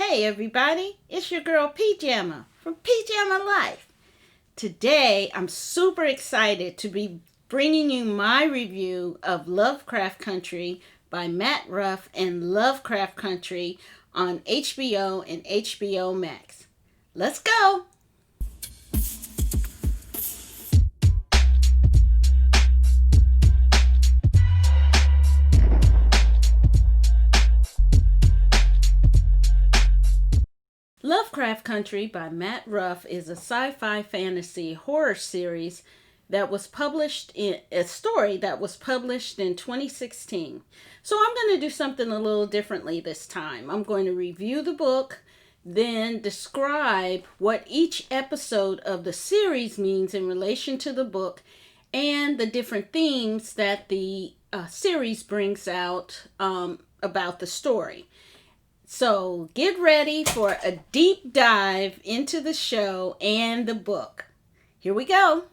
Hey everybody, it's your girl Pajama from Pajama Life. Today I'm super excited to be bringing you my review of Lovecraft Country by Matt Ruff and Lovecraft Country on HBO and HBO Max. Let's go! Lovecraft Country by Matt Ruff is a sci-fi fantasy horror series that was published in a story that was published in 2016. So I'm going to do something a little differently this time. I'm going to review the book, then describe what each episode of the series means in relation to the book and the different themes that the series brings out about the story. So get ready for a deep dive into the show and the book. Here we go.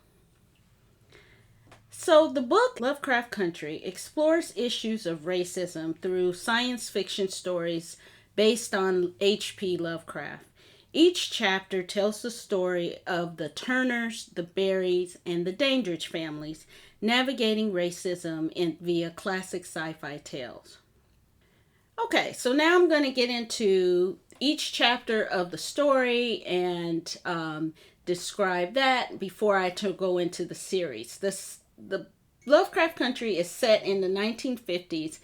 So the book Lovecraft Country explores issues of racism through science fiction stories based on H.P. Lovecraft. Each chapter tells the story of the Turners, the Berries, and the Dandridge families navigating racism via classic sci-fi tales. Okay, so now I'm going to get into each chapter of the story and describe that before I go into the series. The Lovecraft Country is set in the 1950s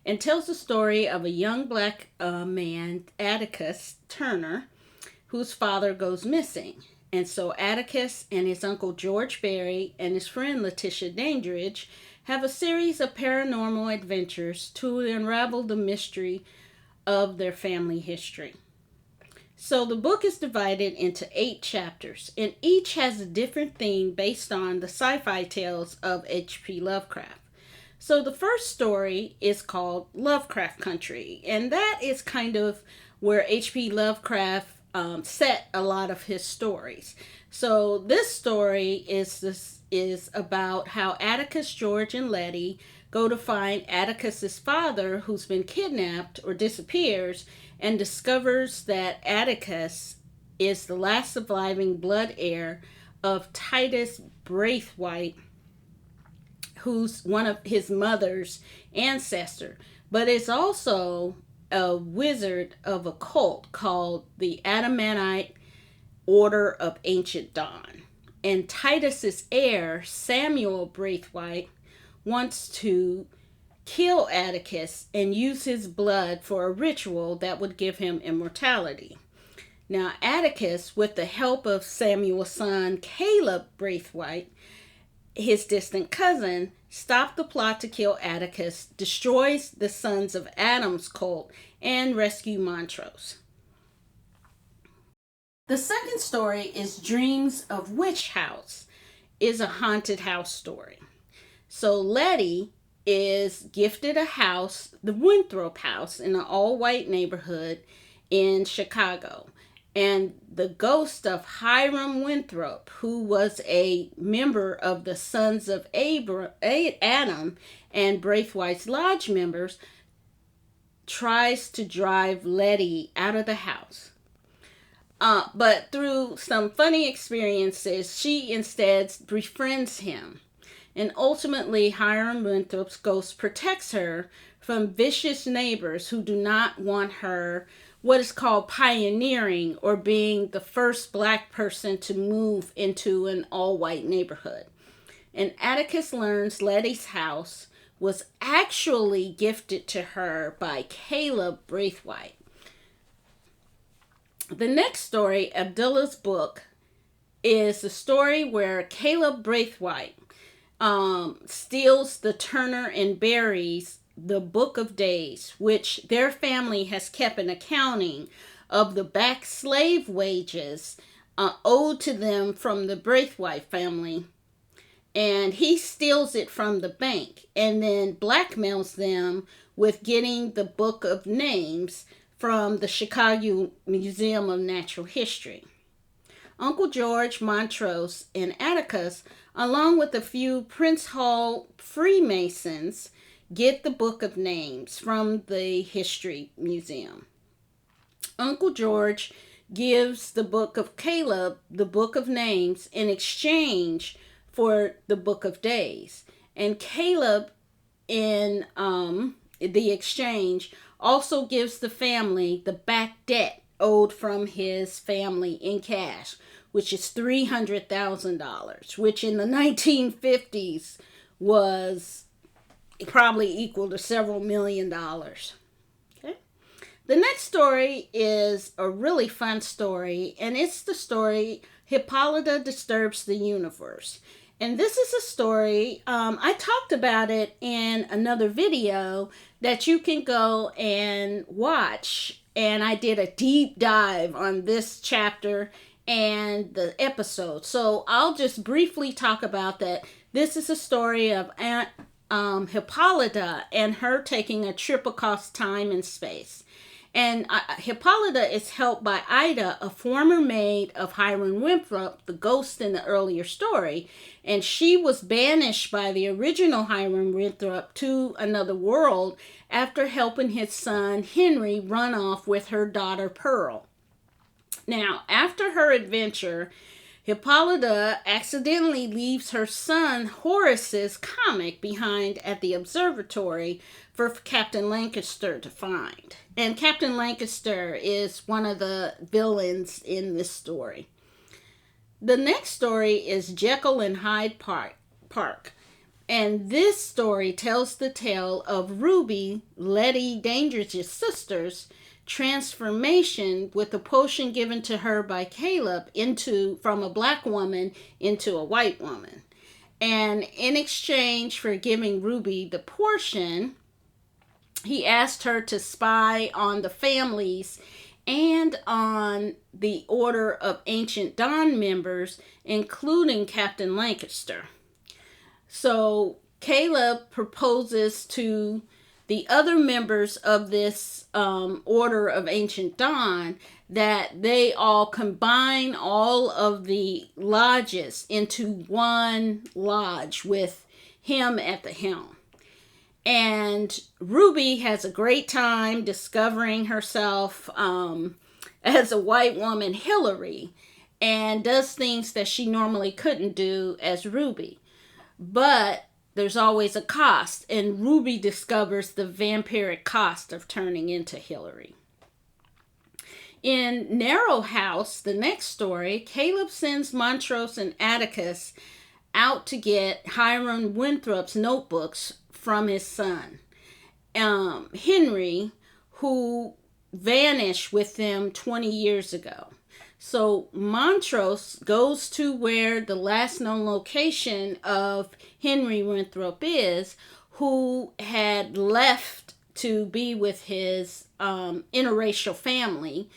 and tells the story of a young black man, Atticus Turner, whose father goes missing. And so Atticus and his uncle George Berry and his friend Letitia Dandridge have a series of paranormal adventures to unravel the mystery of their family history. So the book is divided into 8 chapters, and each has a different theme based on the sci-fi tales of H.P. Lovecraft. So the first story is called Lovecraft Country, and that is kind of where H.P. Lovecraft set a lot of his stories. So this story is about how Atticus, George, and Letty go to find Atticus's father, who's been kidnapped or disappears, and discovers that Atticus is the last surviving blood heir of Titus Braithwaite, who's one of his mother's ancestor, but is also a wizard of a cult called the Adamantite Order of Ancient Dawn. And Titus's heir, Samuel Braithwaite, wants to kill Atticus and use his blood for a ritual that would give him immortality. Now, Atticus, with the help of Samuel's son, Caleb Braithwaite, his distant cousin, stopped the plot to kill Atticus, destroys the Sons of Adam's cult, and rescue Montrose. The second story is Dreams of Witch House, is a haunted house story. So Letty is gifted a house, the Winthrop House, in an all-white neighborhood in Chicago. And the ghost of Hiram Winthrop, who was a member of the Sons of Adam and Braithwaite's Lodge members, tries to drive Letty out of the house. But through some funny experiences, she instead befriends him. And ultimately, Hiram Winthrop's ghost protects her from vicious neighbors who do not want her what is called pioneering, or being the first black person to move into an all-white neighborhood. And Atticus learns Letty's house was actually gifted to her by Caleb Braithwaite. The next story, Abdullah's Book, is the story where Caleb Braithwaite steals the Turner and Berry's The Book of Days, which their family has kept an accounting of the back slave wages owed to them from the Braithwaite family. And he steals it from the bank and then blackmails them with getting the Book of Names from the Chicago Museum of Natural History. Uncle George, Montrose, and Atticus, along with a few Prince Hall Freemasons, get the Book of Names from the History Museum. Uncle George gives the book of Caleb the book of names in exchange for the book of days. And Caleb, in the exchange, also gives the family the back debt owed from his family in cash, which is $300,000, which in the 1950s was probably equal to several $1,000,000. Okay. The next story is a really fun story, and it's the story Hippolyta Disturbs the Universe. And this is a story, I talked about it in another video that you can go and watch. And I did a deep dive on this chapter and the episode. So I'll just briefly talk about that. This is a story of Hippolyta and her taking a trip across time and space. And Hippolyta is helped by Ida, a former maid of Hiram Winthrop, the ghost in the earlier story. And she was banished by the original Hiram Winthrop to another world after helping his son Henry run off with her daughter Pearl. Now, after her adventure, Hippolyta accidentally leaves her son Horace's comic behind at the observatory for Captain Lancaster to find. And Captain Lancaster is one of the villains in this story. The next story is Jekyll and Hyde Park. And this story tells the tale of Ruby, Letty Dangerous' sister's transformation with a potion given to her by Caleb from a black woman into a white woman. And in exchange for giving Ruby the portion, he asked her to spy on the families and on the Order of Ancient Dawn members, including Captain Lancaster. So Caleb proposes to the other members of this Order of Ancient Dawn that they all combine all of the lodges into one lodge with him at the helm. And Ruby has a great time discovering herself as a white woman, Hillary, and does things that she normally couldn't do as Ruby. But there's always a cost, and Ruby discovers the vampiric cost of turning into Hillary. In Narrow House, the next story, Caleb sends Montrose and Atticus out to get Hiram Winthrop's notebooks from his son, Henry, who vanished with them 20 years ago. So Montrose goes to where the last known location of Henry Winthrop is, who had left to be with his interracial family,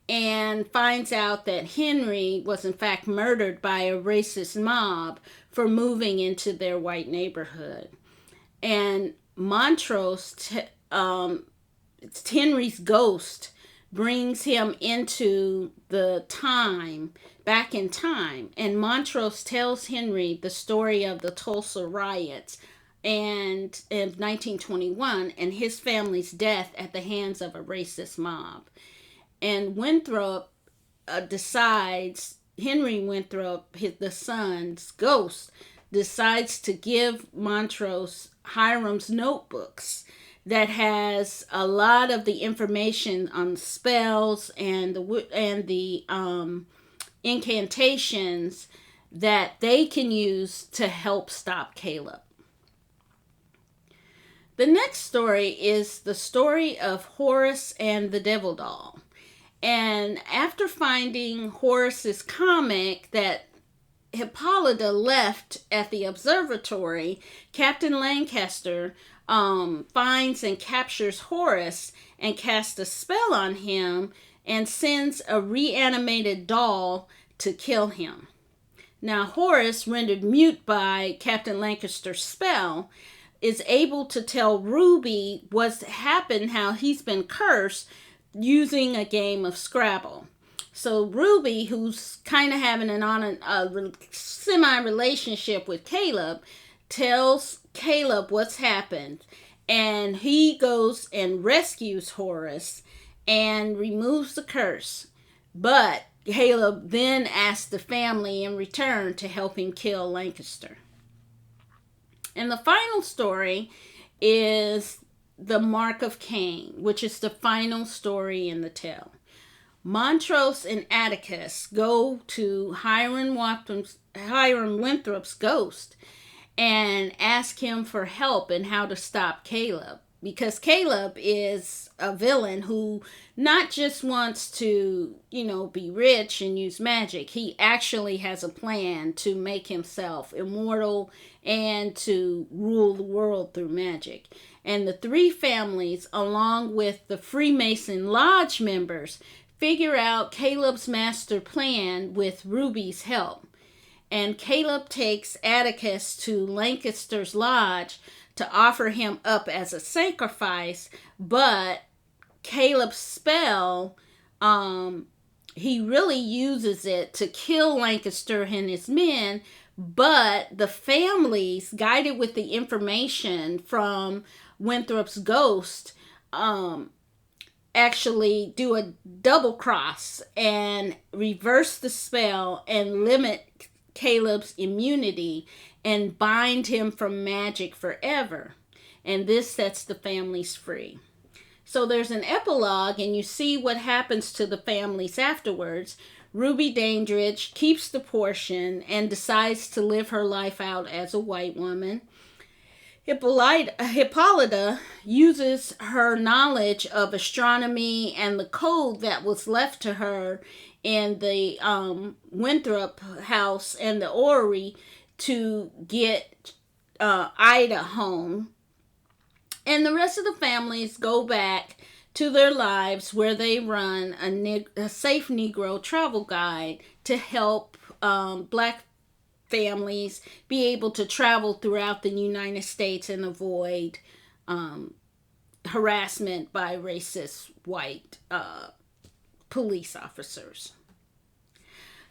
and finds out that Henry was in fact murdered by a racist mob for moving into their white neighborhood. And Montrose, Henry's ghost, brings him into back in time. And Montrose tells Henry the story of the Tulsa riots and in 1921 and his family's death at the hands of a racist mob. And Winthrop Henry Winthrop, the son's ghost, decides to give Montrose Hiram's notebooks that has a lot of the information on spells and the incantations that they can use to help stop Caleb. The next story is the story of Horace and the Devil Doll. And after finding Horace's comic that Hippolyta left at the observatory, Captain Lancaster finds and captures Horace and casts a spell on him and sends a reanimated doll to kill him. Now Horace, rendered mute by Captain Lancaster's spell, is able to tell Ruby what's happened, how he's been cursed, using a game of Scrabble. So Ruby, who's kind of having a semi-relationship with Caleb, tells Caleb what's happened, and he goes and rescues Horace and removes the curse. But Caleb then asks the family in return to help him kill Lancaster. And the final story is The Mark of Cain, which is the final story in the tale. Montrose and Atticus go to Hiram Winthrop's ghost and ask him for help in how to stop Caleb. Because Caleb is a villain who not just wants to, be rich and use magic. He actually has a plan to make himself immortal and to rule the world through magic. And the three families, along with the Freemason Lodge members, figure out Caleb's master plan with Ruby's help. And Caleb takes Atticus to Lancaster's lodge to offer him up as a sacrifice, but Caleb's spell, he really uses it to kill Lancaster and his men, but the families, guided with the information from Winthrop's ghost, actually do a double cross and reverse the spell and limit Caleb's immunity and bind him from magic forever. And this sets the families free. So there's an epilogue, and you see what happens to the families afterwards. Ruby Dandridge keeps the portion and decides to live her life out as a white woman. Hippolyta uses her knowledge of astronomy and the code that was left to her in the Winthrop house and the orrery to get Ida home. And the rest of the families go back to their lives, where they run a safe Negro travel guide to help black families be able to travel throughout the United States and avoid harassment by racist white police officers.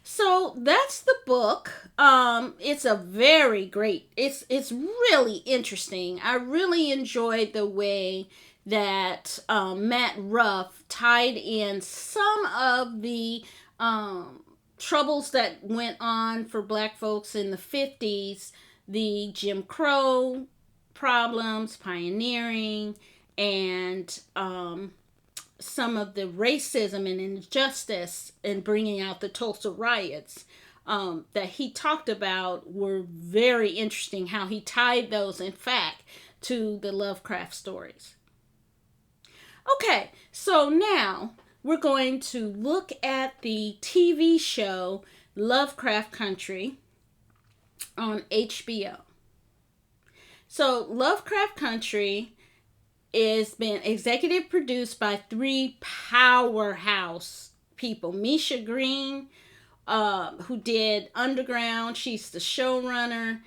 So that's the book. It's a very great, it's really interesting. I really enjoyed the way that Matt Ruff tied in some of the troubles that went on for black folks in the 50s, the Jim Crow problems, pioneering, and some of the racism and injustice in bringing out the Tulsa riots that he talked about were very interesting, how he tied those, in fact, to the Lovecraft stories. Okay, so now we're going to look at the TV show Lovecraft Country on HBO. So Lovecraft Country is been executive produced by three powerhouse people. Misha Green, who did Underground, she's the showrunner.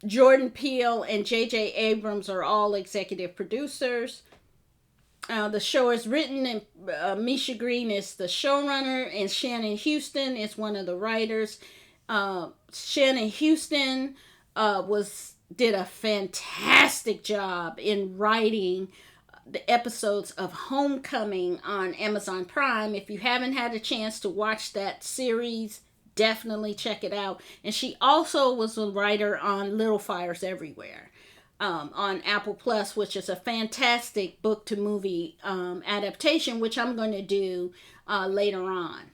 Jordan Peele and J.J. Abrams are all executive producers. The show is written, and Misha Green is the showrunner, and Shannon Houston is one of the writers. Shannon Houston did a fantastic job in writing the episodes of Homecoming on Amazon Prime. If you haven't had a chance to watch that series, definitely check it out. And she also was a writer on Little Fires Everywhere on Apple Plus, which is a fantastic book to movie adaptation, which I'm going to do later on.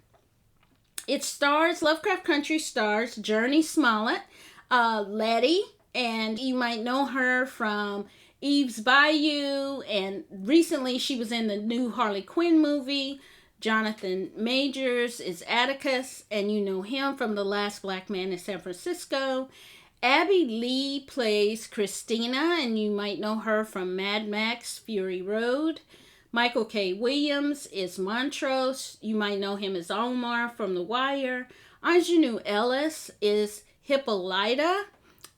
Lovecraft Country stars Journey Smollett, Letty, and you might know her from Eve's Bayou, and recently she was in the new Harley Quinn movie. Jonathan Majors is Atticus, and you know him from The Last Black Man in San Francisco. Abby Lee plays Christina, and you might know her from Mad Max Fury Road. Michael K. Williams is Montrose. You might know him as Omar from The Wire. Ingenue Ellis is Hippolyta,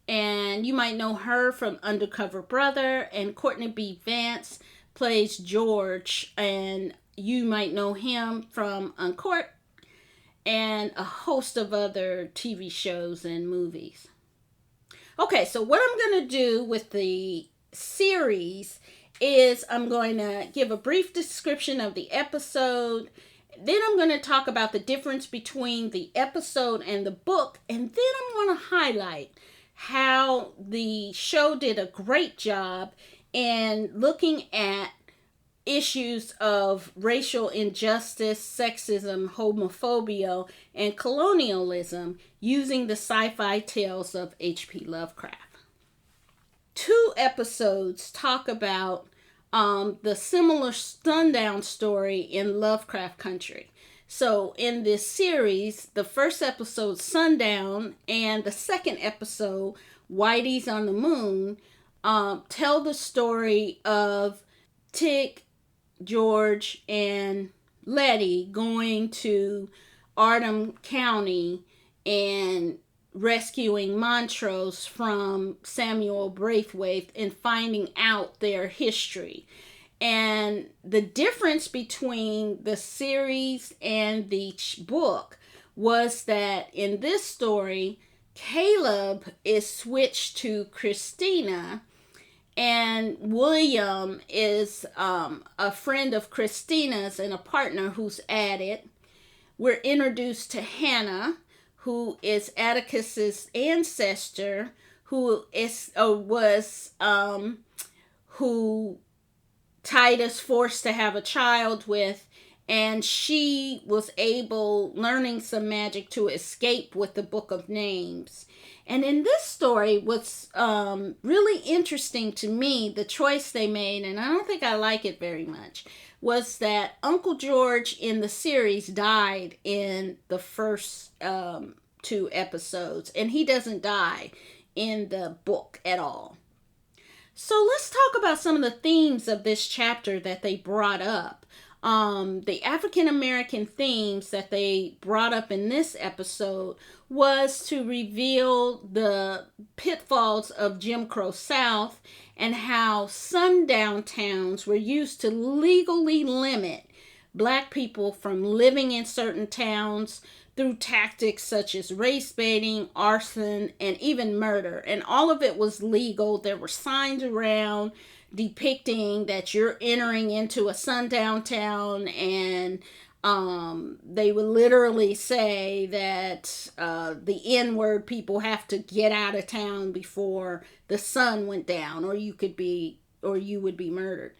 and you might know her from Undercover Brother. And Courtney B. Vance plays George, and you might know him from Uncourt and a host of other TV shows and movies. Okay, so what I'm going to do with the series is I'm going to give a brief description of the episode. Then I'm going to talk about the difference between the episode and the book. And then I'm going to highlight how the show did a great job in looking at issues of racial injustice, sexism, homophobia, and colonialism using the sci-fi tales of H.P. Lovecraft. 2 episodes talk about the similar sundown story in Lovecraft Country. So in this series, the first episode, Sundown, and the second episode, Whitey's on the Moon, tell the story of Tick, George, and Letty going to Arnhem County and rescuing Montrose from Samuel Braithwaite and finding out their history. And the difference between the series and the book was that in this story, Caleb is switched to Christina, and William is a friend of Christina's and a partner who's at it. We're introduced to Hannah, who is Atticus's ancestor, who Titus forced to have a child with, and she was able, learning some magic, to escape with the Book of Names. And in this story, what's really interesting to me, the choice they made, and I don't think I like it very much, was that Uncle George in the series died in the first 2 episodes, and he doesn't die in the book at all. So let's talk about some of the themes of this chapter that they brought up. The African American themes that they brought up in this episode was to reveal the pitfalls of Jim Crow South and how sundown towns were used to legally limit Black people from living in certain towns through tactics such as race baiting, arson, and even murder. And all of it was legal. There were signs around depicting that you're entering into a sundown town, and they would literally say that the N-word people have to get out of town before the sun went down, or you would be murdered.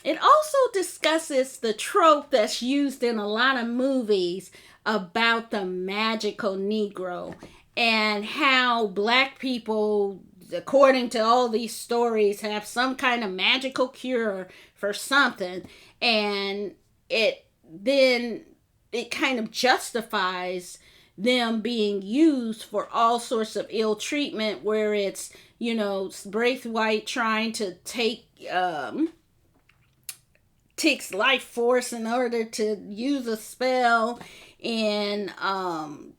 It also discusses the trope that's used in a lot of movies about the magical Negro and how Black people, according to all these stories, have some kind of magical cure for something, and it kind of justifies them being used for all sorts of ill treatment, where it's, Braithwaite trying to take Tick's life force in order to use a spell, and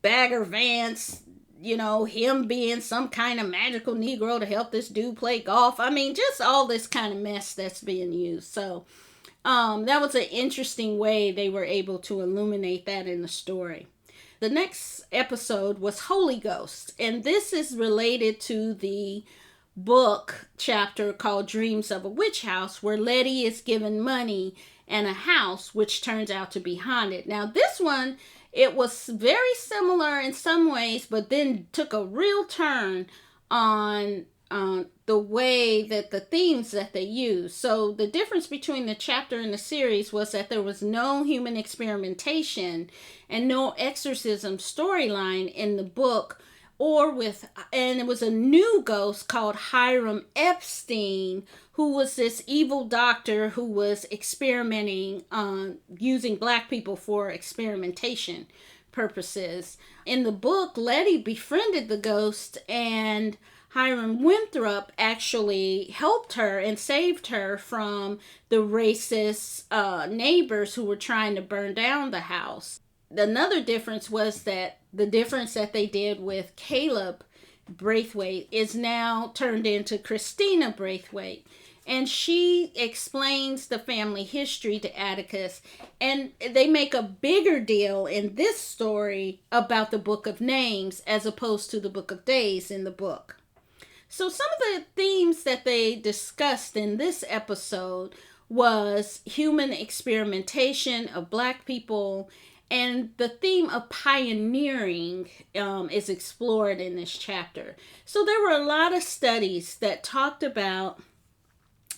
Bagger Vance, him being some kind of magical Negro to help this dude play golf. I mean, just all this kind of mess that's being used. So that was an interesting way they were able to illuminate that in the story. The next episode was Holy Ghost, and this is related to the book chapter called Dreams of a Witch House, where Letty is given money and a house which turns out to be haunted. Now this one, it was very similar in some ways, but then took a real turn on the way that the themes that they used. So the difference between the chapter and the series was that there was no human experimentation and no exorcism storyline in the book, and it was a new ghost called Hiram Epstein, who was this evil doctor who was experimenting on using Black people for experimentation purposes. In the book, Letty befriended the ghost, and Hiram Winthrop actually helped her and saved her from the racist neighbors who were trying to burn down the house. Another difference was that the difference that they did with Caleb Braithwaite is now turned into Christina Braithwaite. And she explains the family history to Atticus. And they make a bigger deal in this story about the Book of Names as opposed to the Book of Days in the book. So some of the themes that they discussed in this episode was human experimentation of Black people, and the theme of pioneering is explored in this chapter. So there were a lot of studies that talked about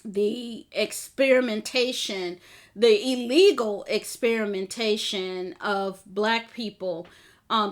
the experimentation, the illegal experimentation of Black people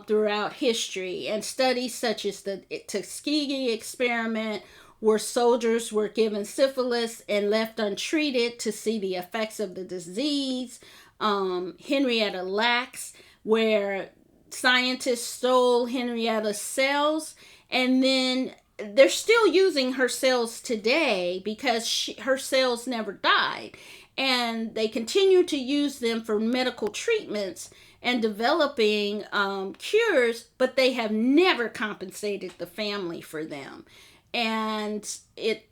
throughout history, and studies such as the Tuskegee experiment, where soldiers were given syphilis and left untreated to see the effects of the disease. Henrietta Lacks, where scientists stole Henrietta's cells, and then they're still using her cells today because her cells never died. And they continue to use them for medical treatments and developing cures, but they have never compensated the family for them. And it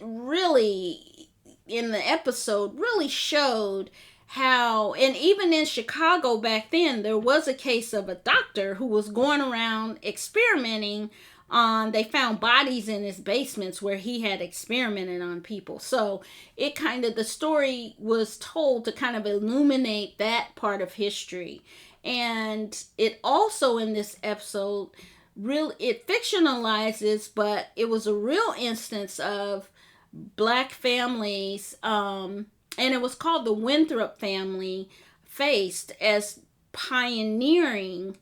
really, in the episode, really showed how, and even in Chicago back then, there was a case of a doctor who was going around experimenting on, they found bodies in his basements where he had experimented on people. So it kind of, the story was told to kind of illuminate that part of history. And it also, in this episode, it fictionalizes, but it was a real instance of Black families, and it was called the Winthrop family, faced as pioneering,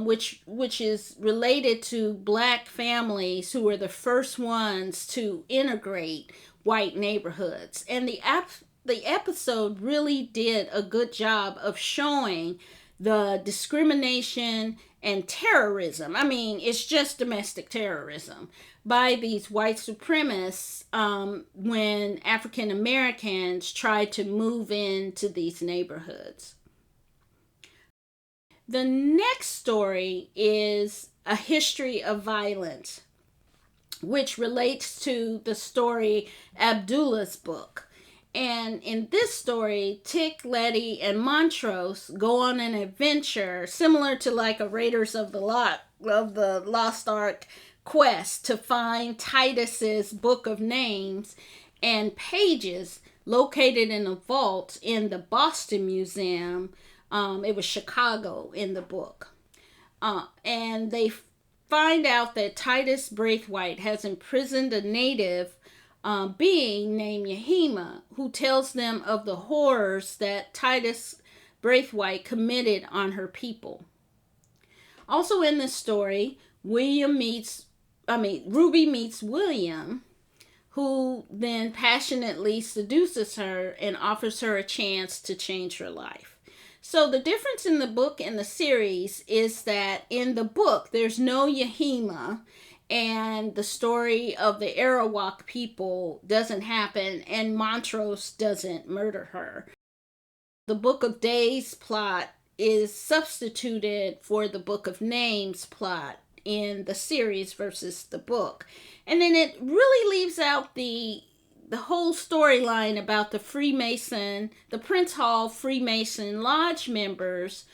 which is related to Black families who were the first ones to integrate white neighborhoods. And the episode really did a good job of showing the discrimination and terrorism. I mean, it's just domestic terrorism by these white supremacists when African Americans tried to move into these neighborhoods. The next story is A History of Violence, which relates to the story Abdullah's book. And in this story, Tick, Letty, and Montrose go on an adventure similar to like a Raiders of the Lost Ark quest to find Titus's book of names and pages located in a vault in the Boston Museum. It was Chicago in the book. And they find out that Titus Braithwaite has imprisoned a native being named Yahima, who tells them of the horrors that Titus Braithwaite committed on her people. Also in this story, Ruby meets William, who then passionately seduces her and offers her a chance to change her life. So the difference in the book and the series is that in the book, there's no Yahima, and the story of the Arawak people doesn't happen, and Montrose doesn't murder her. The Book of Days plot is substituted for the Book of Names plot in the series versus the book. And then it really leaves out the whole storyline about the Prince Hall Freemason Lodge members'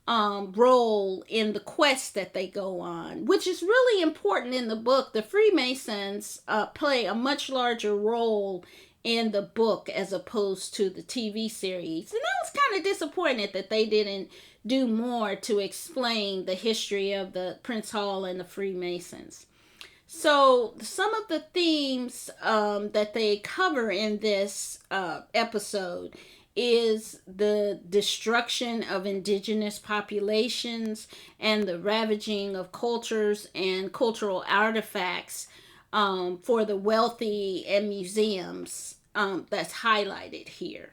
role in the quest that they go on, which is really important in the book. The Freemasons play a much larger role in the book as opposed to the TV series. And I was kind of disappointed that they didn't do more to explain the history of the Prince Hall and the Freemasons. So some of the themes that they cover in this episode is the destruction of indigenous populations and the ravaging of cultures and cultural artifacts for the wealthy and museums that's highlighted here.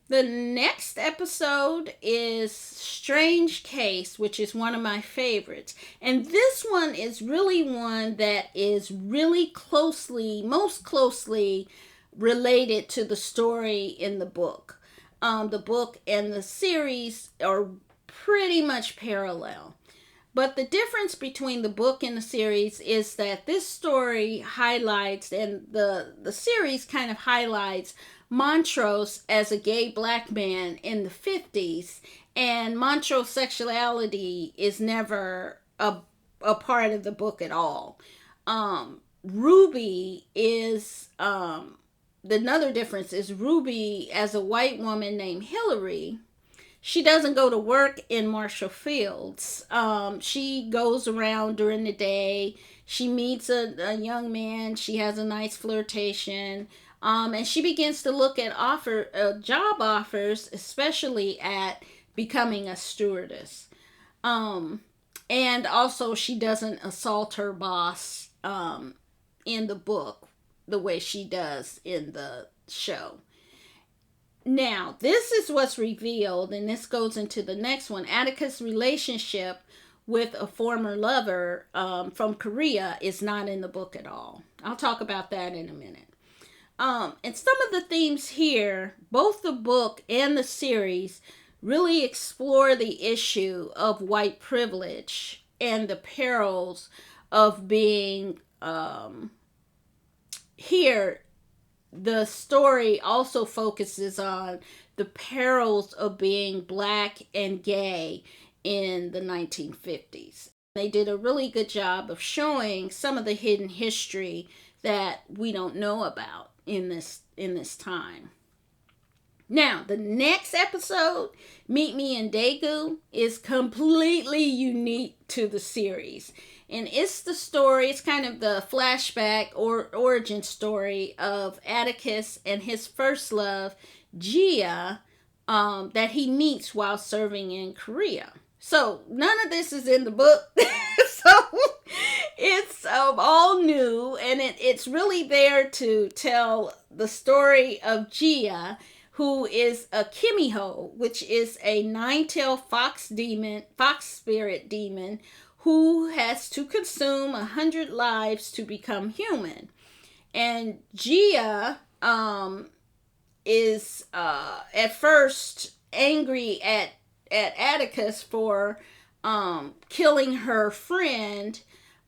The next episode is Strange Case, which is one of my favorites. And this one is really one that is really most closely related to the story in the book. The book and the series are pretty much parallel. But the difference between the book and the series is that this story highlights, and the series kind of highlights, Montrose as a gay Black man in the 50s, and Montrose's sexuality is never a part of the book at all. Ruby is, another difference is Ruby, as a white woman named Hillary, she doesn't go to work in Marshall Fields. She goes around during the day. She meets a young man. She has a nice flirtation. And she begins to look at job offers, especially at becoming a stewardess. And also, she doesn't assault her boss in the book the way she does in the show. Now, this is what's revealed, and this goes into the next one. Atticus' relationship with a former lover from Korea is not in the book at all. I'll talk about that in a minute. And some of the themes here, both the book and the series, really explore the issue of white privilege and the perils of being here. The story also focuses on the perils of being black and gay in the 1950s. They did a really good job of showing some of the hidden history that we don't know about in this time. Now, the next episode, Meet Me in Daegu, is completely unique to the series. And it's the story, it's kind of the flashback or origin story of Atticus and his first love, Gia, that he meets while serving in Korea. So, none of this is in the book. So, it's all new, and it's really there to tell the story of Gia, who is a Kimiho, which is a nine-tailed fox spirit demon, who has to consume 100 lives to become human. And Gia is at first angry at Atticus for killing her friend,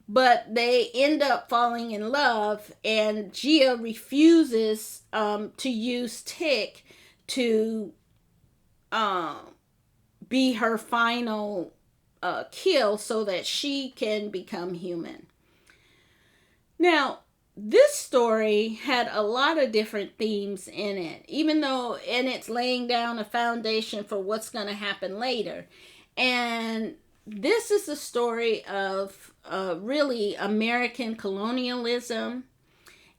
but they end up falling in love, and Gia refuses to use Tick to be her final kill so that she can become human. Now, this story had a lot of different themes in it, and it's laying down a foundation for what's going to happen later. And this is the story of really American colonialism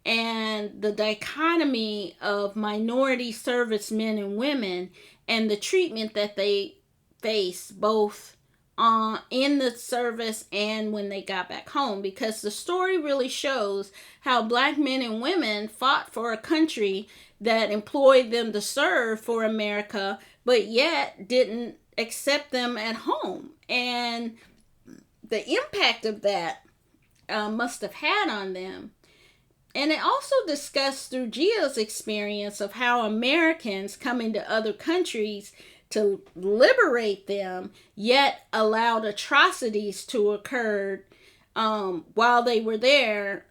and the dichotomy of minority servicemen and women and the treatment that they face both in the service and when they got back home, because the story really shows how black men and women fought for a country that employed them to serve for America, but yet didn't accept them at home. And the impact of that must have had on them. And it also discussed through Gia's experience of how Americans come into other countries to liberate them, yet allowed atrocities to occur while they were there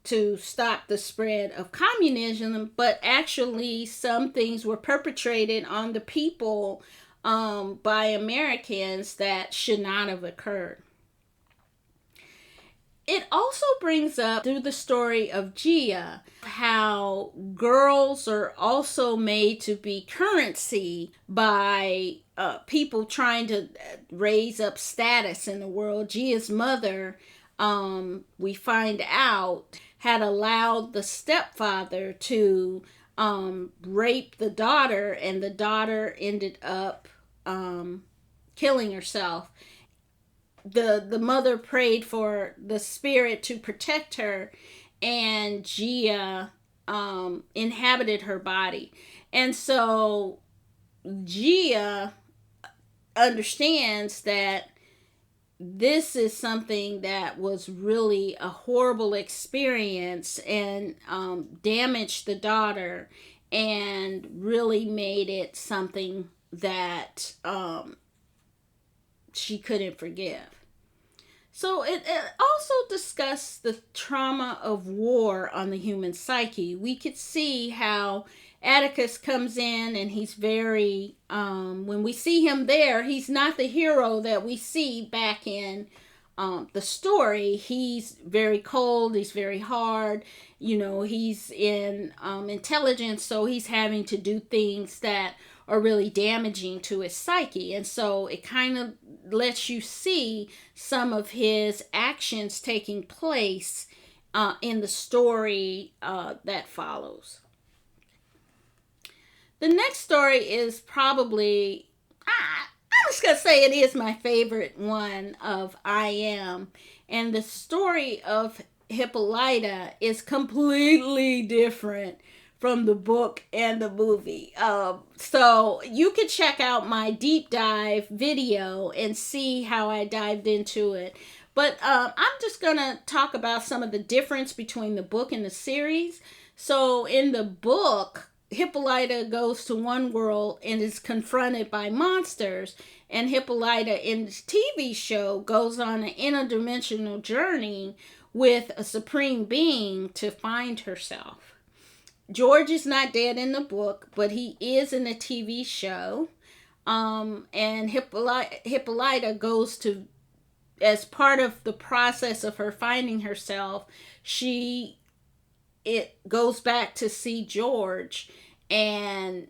to stop the spread of communism, but actually some things were perpetrated on the people by Americans that should not have occurred. It also brings up, through the story of Gia, how girls are also made to be currency by people trying to raise up status in the world. Gia's mother, we find out, had allowed the stepfather to rape the daughter, and the daughter ended up killing herself. The mother prayed for the spirit to protect her, and Gia inhabited her body. And so Gia understands that this is something that was really a horrible experience and damaged the daughter and really made it something that she couldn't forgive. So it also discussed the trauma of war on the human psyche. We could see how Atticus comes in and he's very, when we see him there, he's not the hero that we see back in the story, he's very cold, he's very hard, he's in intelligence, so he's having to do things that are really damaging to his psyche. And so it kind of lets you see some of his actions taking place in the story that follows. The next story is probably, I'm just going to say it is my favorite one of I Am. And the story of Hippolyta is completely different from the book and the movie. So you can check out my deep dive video and see how I dived into it. But I'm just going to talk about some of the difference between the book and the series. So in the book, Hippolyta goes to one world and is confronted by monsters, and Hippolyta in the TV show goes on an interdimensional journey with a supreme being to find herself. George is not dead in the book, but he is in the TV show, and Hippolyta goes to, as part of the process of her finding herself, it goes back to see George and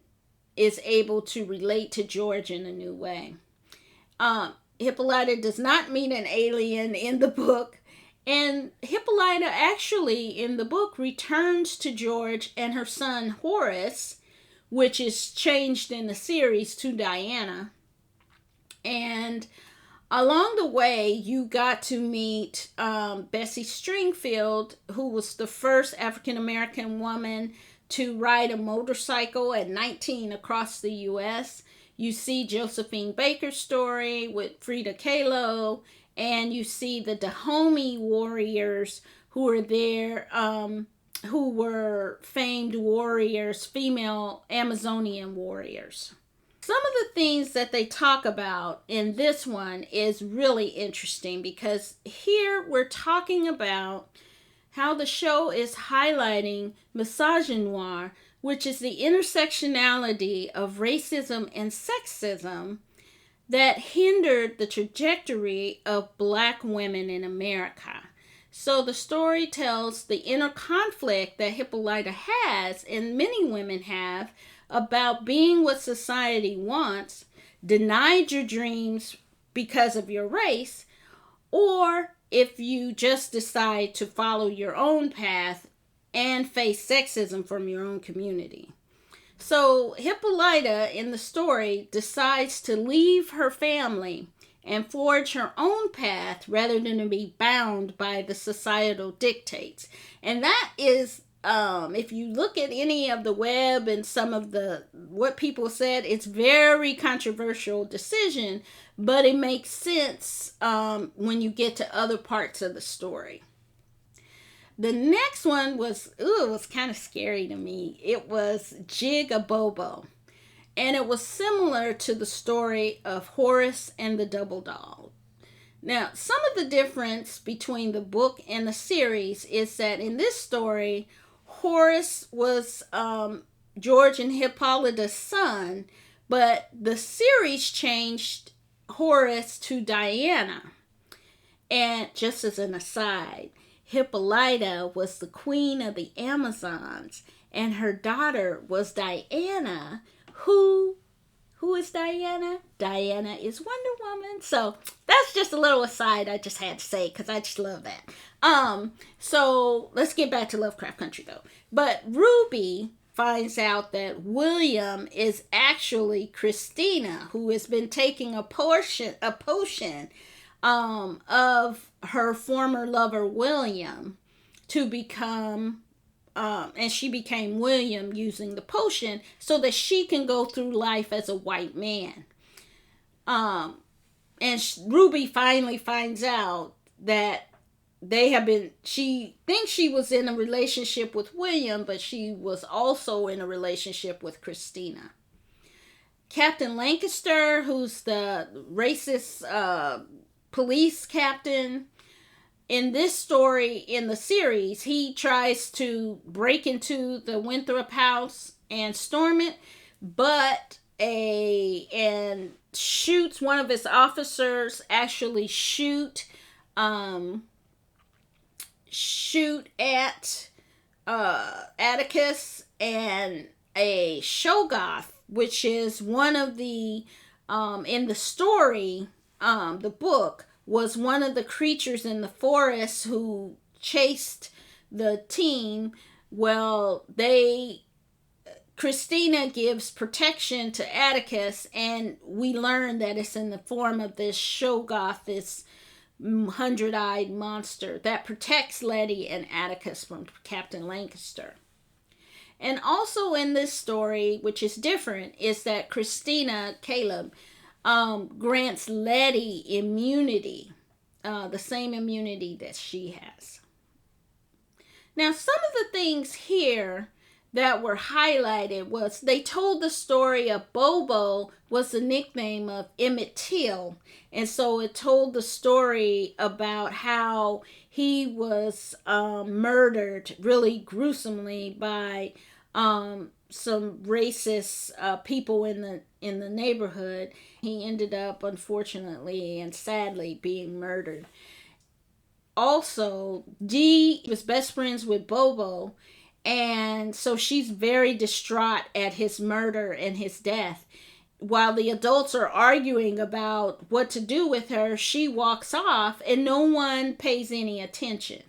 is able to relate to George in a new way. Hippolyta does not meet an alien in the book, and Hippolyta actually in the book returns to George and her son Horace, which is changed in the series to Diana. And along the way, you got to meet Bessie Stringfield, who was the first African-American woman to ride a motorcycle at 19 across the U.S. You see Josephine Baker's story with Frida Kahlo, and you see the Dahomey warriors who were there, who were famed warriors, female Amazonian warriors. Some of the things that they talk about in this one is really interesting, because here we're talking about how the show is highlighting misogynoir, which is the intersectionality of racism and sexism that hindered the trajectory of Black women in America. So the story tells the inner conflict that Hippolyta has, and many women have, about being what society wants, denied your dreams because of your race, or if you just decide to follow your own path and face sexism from your own community. So Hippolyta in the story decides to leave her family and forge her own path rather than to be bound by the societal dictates. And that is, if you look at any of the web and some of what people said, it's very controversial decision, but it makes sense when you get to other parts of the story. The next one was, it was kind of scary to me. It was Jig-a-Bobo. And it was similar to the story of Horace and the Double Dog. Now, some of the difference between the book and the series is that in this story, Horace was George and Hippolyta's son, but the series changed Horace to Diana. And just as an aside, Hippolyta was the queen of the Amazons, and her daughter was Diana, who is Diana? Diana is Wonder Woman. So that's just a little aside I just had to say, because I just love that. So let's get back to Lovecraft Country though. But Ruby finds out that William is actually Christina, who has been taking a potion of her former lover William to become, and she became William using the potion so that she can go through life as a white man. And Ruby finally finds out that she thinks she was in a relationship with William, but she was also in a relationship with Christina. Captain Lancaster, who's the racist police captain, in this story, in the series, he tries to break into the Winthrop house and storm it, and shoots one of his officers, actually shoot um, shoot at Atticus, and a Shoggoth, which is one of the, in the story, the book, was one of the creatures in the forest who chased the team. Well, Christina gives protection to Atticus, and we learn that it's in the form of this Shoggoth, this hundred-eyed monster that protects Letty and Atticus from Captain Lancaster. And also in this story, which is different, is that Christina, Caleb, grants Letty immunity, the same immunity that she has. Now, some of the things here that were highlighted was they told the story of Bobo was the nickname of Emmett Till. And so it told the story about how he was murdered really gruesomely by some racist people in the neighborhood. He ended up, unfortunately and sadly, being murdered. Also, Dee was best friends with Bobo, and so she's very distraught at his murder and his death. While the adults are arguing about what to do with her, she walks off and no one pays any attention.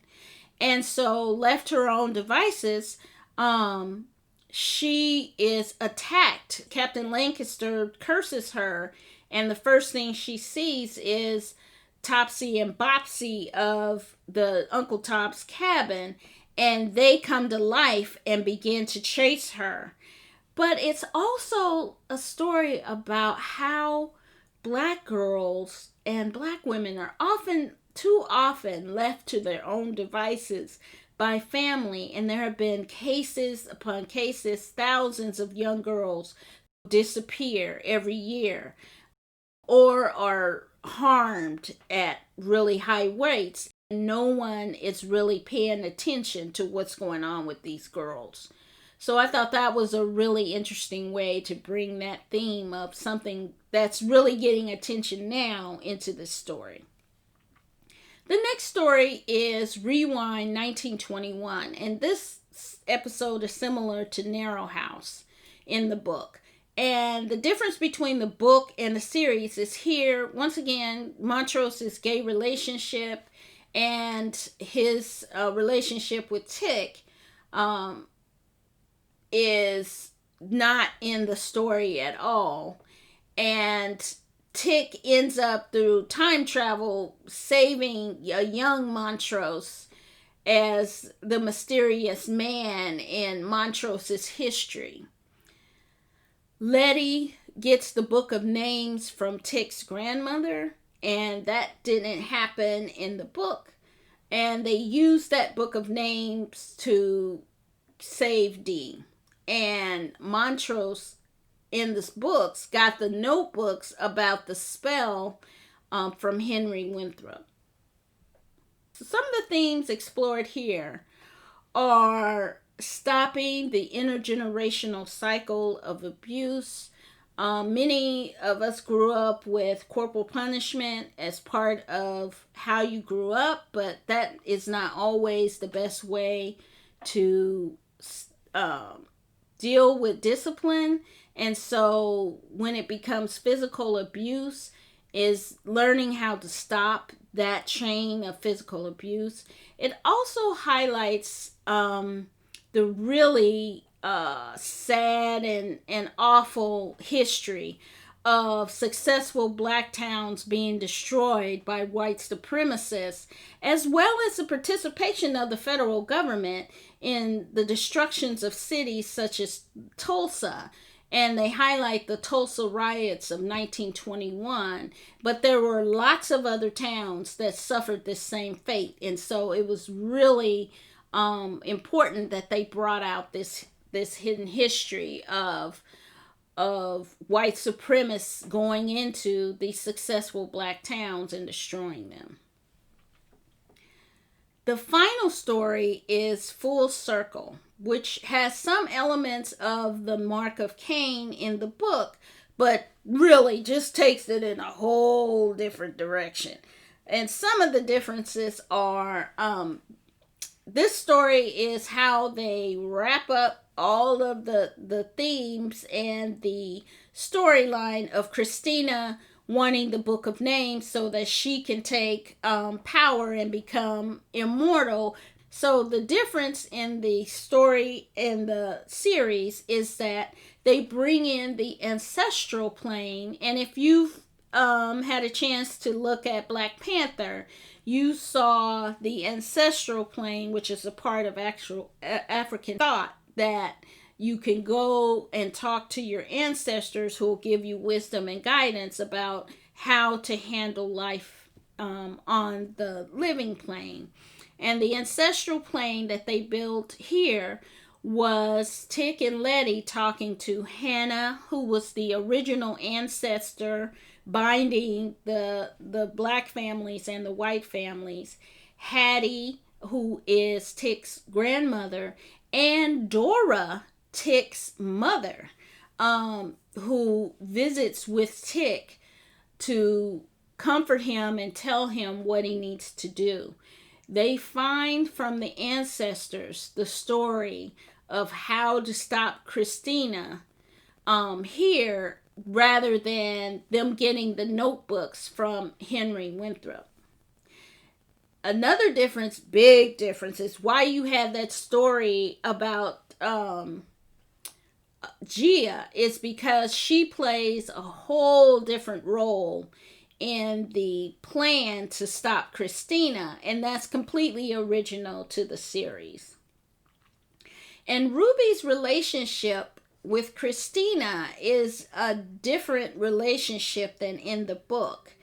And so, left to her own devices, she is attacked. Captain Lancaster curses her, and the first thing she sees is Topsy and Bopsy of the Uncle Tom's Cabin, and they come to life and begin to chase her. But it's also a story about how black girls and black women are too often left to their own devices by family, and there have been cases upon cases, thousands of young girls disappear every year or are harmed at really high rates. No one is really paying attention to what's going on with these girls. So I thought that was a really interesting way to bring that theme of something that's really getting attention now into this story. The next story is Rewind 1921, and this episode is similar to Narrow House in the book. And the difference between the book and the series is here, once again, Montrose's gay relationship and his relationship with Tick is not in the story at all. And Tick ends up, through time travel, saving a young Montrose as the mysterious man in Montrose's history. Letty gets the book of names from Tick's grandmother, and that didn't happen in the book. And they used that book of names to save Dee. And Montrose, in the books, got the notebooks about the spell from Henry Winthrop. So some of the themes explored here are stopping the intergenerational cycle of abuse. Many of us grew up with corporal punishment as part of how you grew up, but that is not always the best way to deal with discipline. And so when it becomes physical abuse, is learning how to stop that chain of physical abuse. It also highlights the really sad and awful history of successful black towns being destroyed by white supremacists, as well as the participation of the federal government in the destructions of cities such as Tulsa. And they highlight the Tulsa riots of 1921, but there were lots of other towns that suffered this same fate. And so it was really important that they brought out this hidden history of white supremacists going into these successful black towns and destroying them. The final story is Full Circle, which has some elements of the Mark of Cain in the book, but really just takes it in a whole different direction. And some of the differences are this story is how they wrap up all of the themes and the storyline of Christina wanting the Book of Names so that she can take power and become immortal. So the difference in the story in the series is that they bring in the ancestral plane. And if you've had a chance to look at Black Panther, you saw the ancestral plane, which is a part of actual African thought, that you can go and talk to your ancestors who will give you wisdom and guidance about how to handle life on the living plane. And the ancestral plane that they built here was Tick and Letty talking to Hannah, who was the original ancestor binding the black families and the white families, Hattie, who is Tick's grandmother, and Dora, Tick's mother, who visits with Tick to comfort him and tell him what he needs to do. They find from the ancestors the story of how to stop Christina here, rather than them getting the notebooks from Henry Winthrop. Another difference, big difference, is why you have that story about Gia is because she plays a whole different role in the plan to stop Christina, and that's completely original to the series. And Ruby's relationship with Christina is a different relationship than in the book.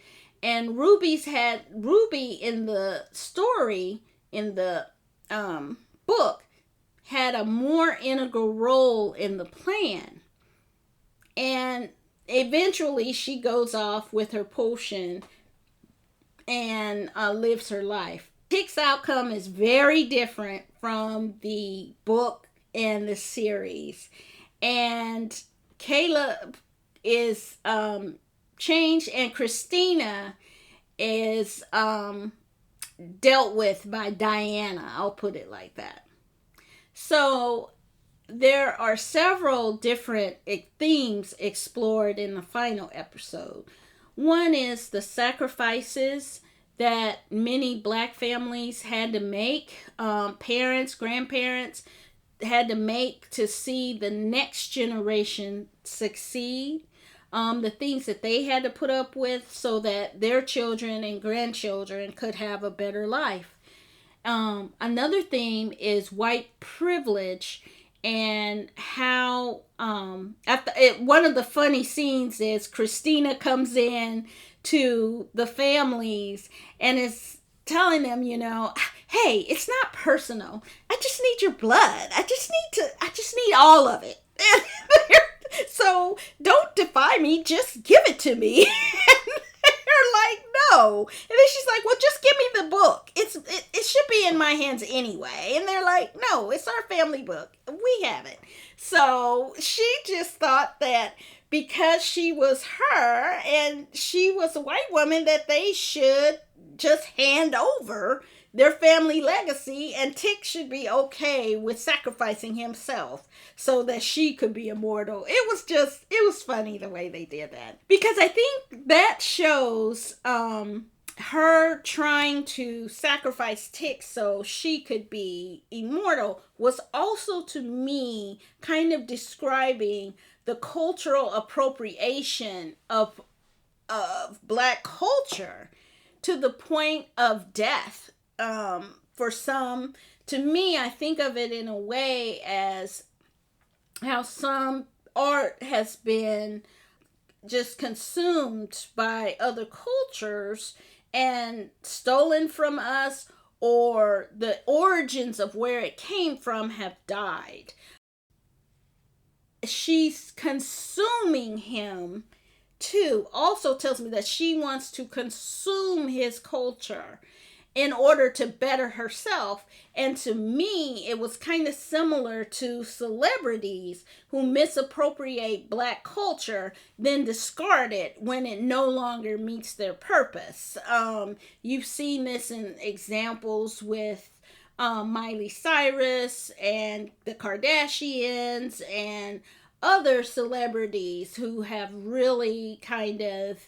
And Ruby in the story, in the book, had a more integral role in the plan. And eventually she goes off with her potion and lives her life. Tick's outcome is very different from the book and the series. And Caleb is changed, and Christina is dealt with by Diana. I'll put it like that. So there are several different themes explored in the final episode. One is the sacrifices that many black families had to make, parents, grandparents had to make to see the next generation succeed. The things that they had to put up with so that their children and grandchildren could have a better life. Another theme is white privilege, and how one of the funny scenes is Christina comes in to the families and is telling them, hey, it's not personal. I just need your blood. I just need all of it. So don't defy me. Just give it to me. And they're like, no. And then she's like, well, just give me the book. It should be in my hands anyway. And they're like, no, it's our family book. We have it. So she just thought that because she was her and she was a white woman, that they should just hand over their family legacy, and Tick should be okay with sacrificing himself so that she could be immortal. It was funny the way they did that, because I think that shows her trying to sacrifice Tick so she could be immortal was also, to me, kind of describing the cultural appropriation of black culture to the point of death. For some, to me, I think of it in a way as how some art has been just consumed by other cultures and stolen from us, or the origins of where it came from have died. She's consuming him too. Also tells me that she wants to consume his culture. in order to better herself. And to me, it was kind of similar to celebrities who misappropriate Black culture, then discard it when it no longer meets their purpose. You've seen this in examples with Miley Cyrus and the Kardashians and other celebrities who have really kind of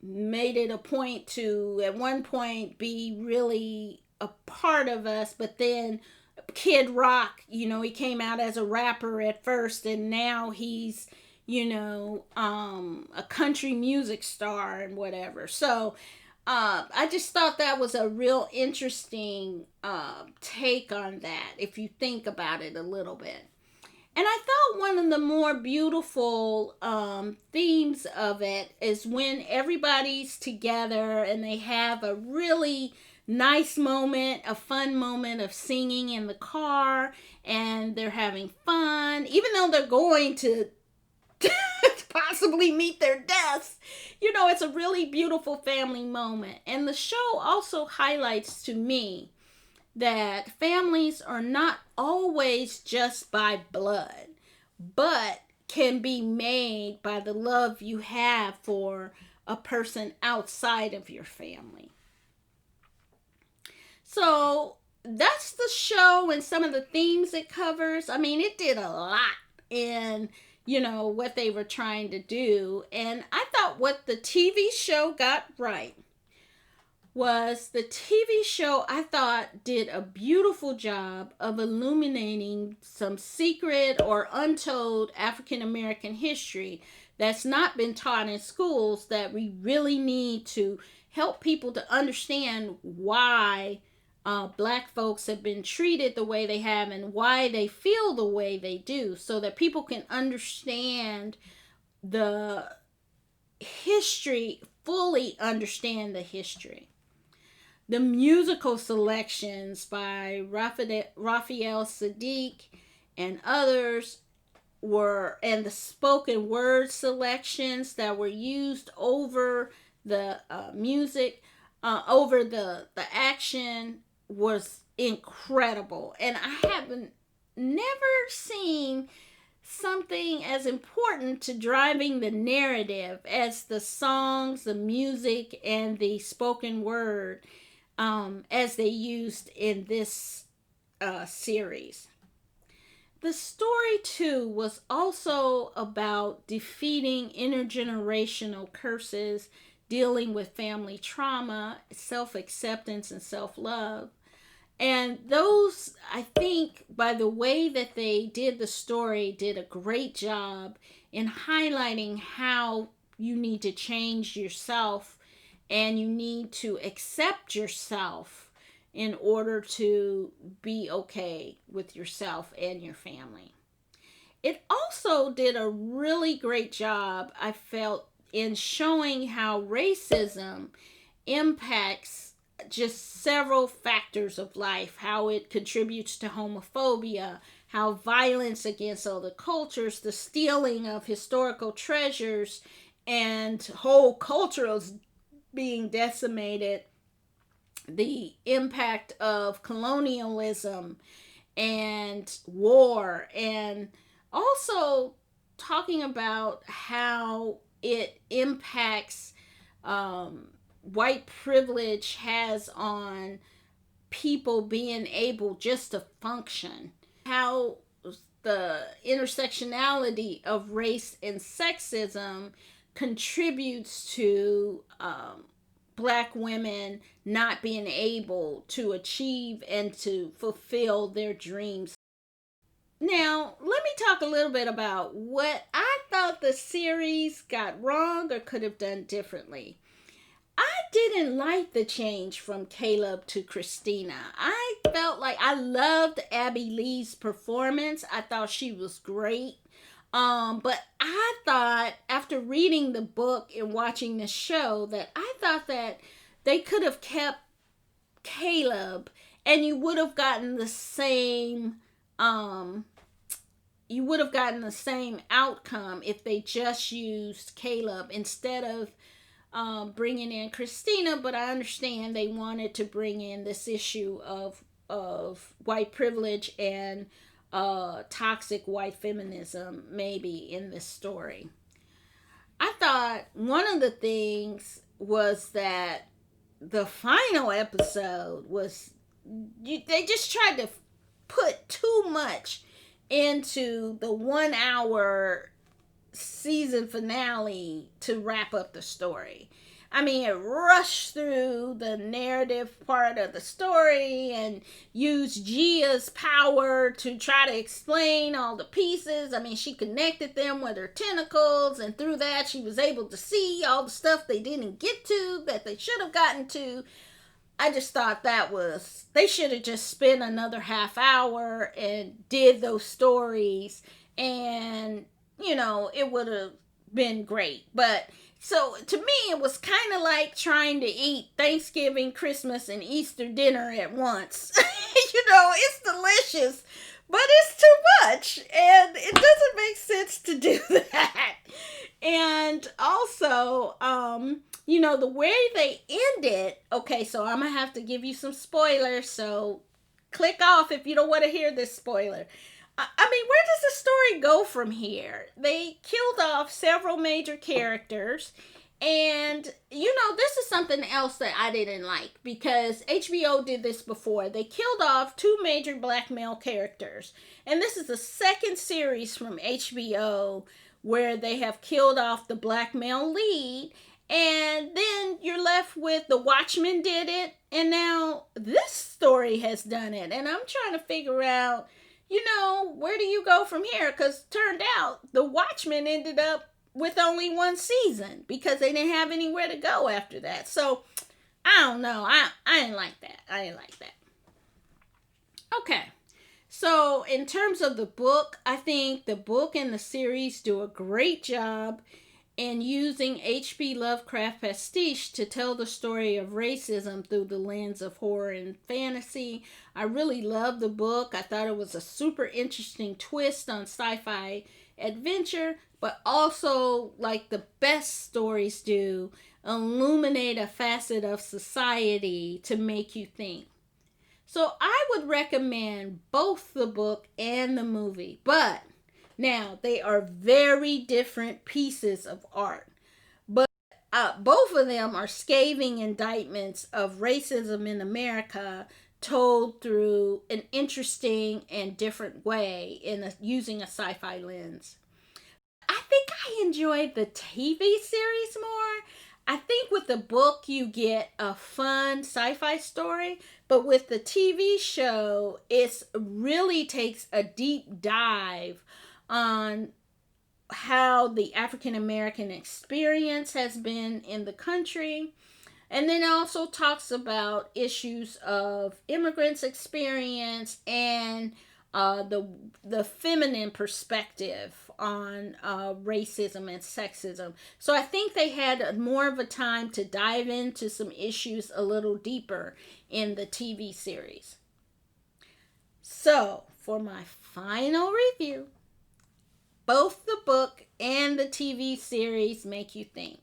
made it a point to, at one point, be really a part of us, but then Kid Rock, he came out as a rapper at first, and now he's, a country music star and whatever. So, I just thought that was a real interesting take on that, if you think about it a little bit. And I thought one of the more beautiful themes of it is when everybody's together and they have a really nice moment, a fun moment of singing in the car, and they're having fun, even though they're going to possibly meet their deaths. It's a really beautiful family moment. And the show also highlights to me that families are not always just by blood, but can be made by the love you have for a person outside of your family. So that's the show and some of the themes it covers. I mean, it did a lot in, what they were trying to do. And I thought what the TV show got right was the TV show, I thought, did a beautiful job of illuminating some secret or untold African American history that's not been taught in schools, that we really need to help people to understand why Black folks have been treated the way they have and why they feel the way they do, so that people can understand the history, fully understand the history. The musical selections by Raphael Sadiq and others and the spoken word selections that were used over the music, over the action, was incredible. And I haven't never seen something as important to driving the narrative as the songs, the music, and the spoken word as they used in this series. The story, too, was also about defeating intergenerational curses, dealing with family trauma, self-acceptance, and self-love. And those, I think, by the way that they did the story, did a great job in highlighting how you need to change yourself and you need to accept yourself in order to be okay with yourself and your family. It also did a really great job, I felt, in showing how racism impacts just several factors of life, how it contributes to homophobia, how violence against other cultures, the stealing of historical treasures, and whole cultures being decimated, the impact of colonialism and war, and also talking about how it impacts white privilege has on people being able just to function, how the intersectionality of race and sexism contributes to Black women not being able to achieve and to fulfill their dreams. Now, let me talk a little bit about what I thought the series got wrong or could have done differently. I didn't like the change from Caleb to Christina. I felt like I loved Abby Lee's performance. I thought she was great. But I thought, after reading the book and watching the show, that I thought that they could have kept Caleb and you would have gotten the same outcome if they just used Caleb instead of bringing in Christina, but I understand they wanted to bring in this issue of white privilege and toxic white feminism maybe in this story. I thought one of the things was that the final episode was they just tried to put too much into the 1 hour season finale to wrap up the story. I mean, it rushed through the narrative part of the story and used Gia's power to try to explain all the pieces. I mean, she connected them with her tentacles, and through that, she was able to see all the stuff they didn't get to that they should have gotten to. I just thought they should have just spent another half hour and did those stories, and, it would have been great. But so to me, it was kind of like trying to eat Thanksgiving, Christmas, and Easter dinner at once. It's delicious, but it's too much, and it doesn't make sense to do that. And also, the way they end it, okay, so I'm going to have to give you some spoilers, so click off if you don't want to hear this spoiler. I mean, where does the story go from here? They killed off several major characters, and, this is something else that I didn't like, because HBO did this before. They killed off 2 major black male characters, and this is the second series from HBO where they have killed off the black male lead, and then you're left with The Watchmen did it, and now this story has done it, and I'm trying to figure out, where do you go from here? Because turned out The Watchmen ended up with only 1 season because they didn't have anywhere to go after that. So, I don't know. I didn't like that. Okay. So, in terms of the book, I think the book and the series do a great job in using H.P. Lovecraft pastiche to tell the story of racism through the lens of horror and fantasy. I really loved the book. I thought it was a super interesting twist on sci-fi adventure, but also, like the best stories do, illuminate a facet of society to make you think. So I would recommend both the book and the movie, but now, they are very different pieces of art, but both of them are scathing indictments of racism in America told through an interesting and different way using a sci-fi lens. I think I enjoyed the TV series more. I think with the book you get a fun sci-fi story, but with the TV show, it really takes a deep dive on how the African American experience has been in the country. And then it also talks about issues of immigrants' experience and the feminine perspective on racism and sexism. So I think they had more of a time to dive into some issues a little deeper in the TV series. So for my final review, both the book and the TV series make you think.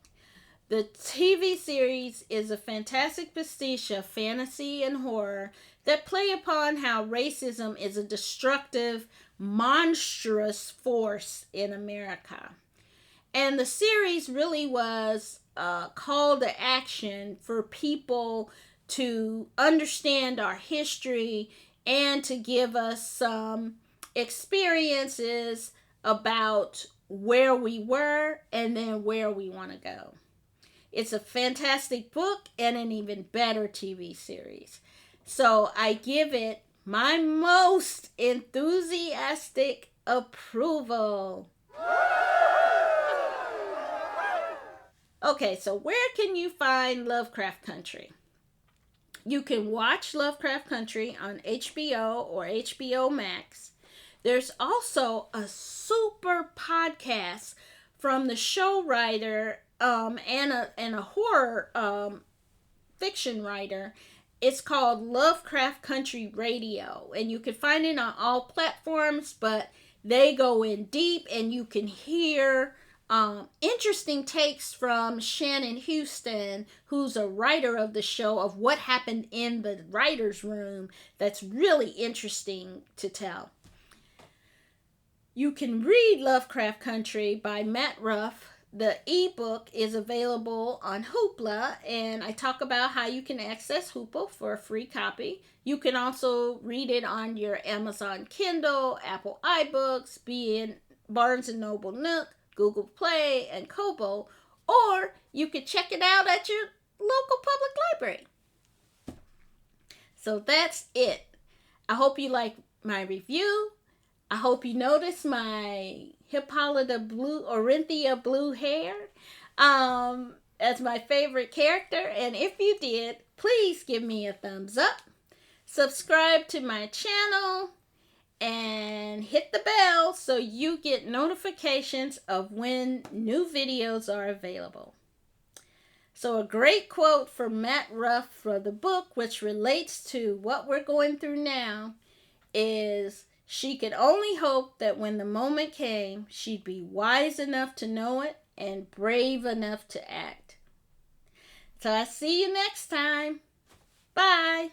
The TV series is a fantastic pastiche of fantasy and horror that play upon how racism is a destructive, monstrous force in America. And the series really was a call to action for people to understand our history and to give us some experiences about where we were and then where we want to go. It's a fantastic book and an even better TV series. So I give it my most enthusiastic approval. Okay, so where can you find Lovecraft Country? You can watch Lovecraft Country on HBO or HBO Max. There's also a super podcast from the show writer and a horror fiction writer. It's called Lovecraft Country Radio, and you can find it on all platforms, but they go in deep, and you can hear interesting takes from Shannon Houston, who's a writer of the show, of what happened in the writer's room that's really interesting to tell. You can read Lovecraft Country by Matt Ruff. The ebook is available on Hoopla, and I talk about how you can access Hoopla for a free copy. You can also read it on your Amazon Kindle, Apple iBooks, be in Barnes & Noble Nook, Google Play, and Kobo, or you could check it out at your local public library. So that's it. I hope you like my review. I hope you notice my Hippolyta Blue, Orinthia Blue hair as my favorite character. And if you did, please give me a thumbs up. Subscribe to my channel and hit the bell so you get notifications of when new videos are available. So a great quote from Matt Ruff for the book, which relates to what we're going through now, is, "She could only hope that when the moment came, she'd be wise enough to know it and brave enough to act." So I'll see you next time. Bye.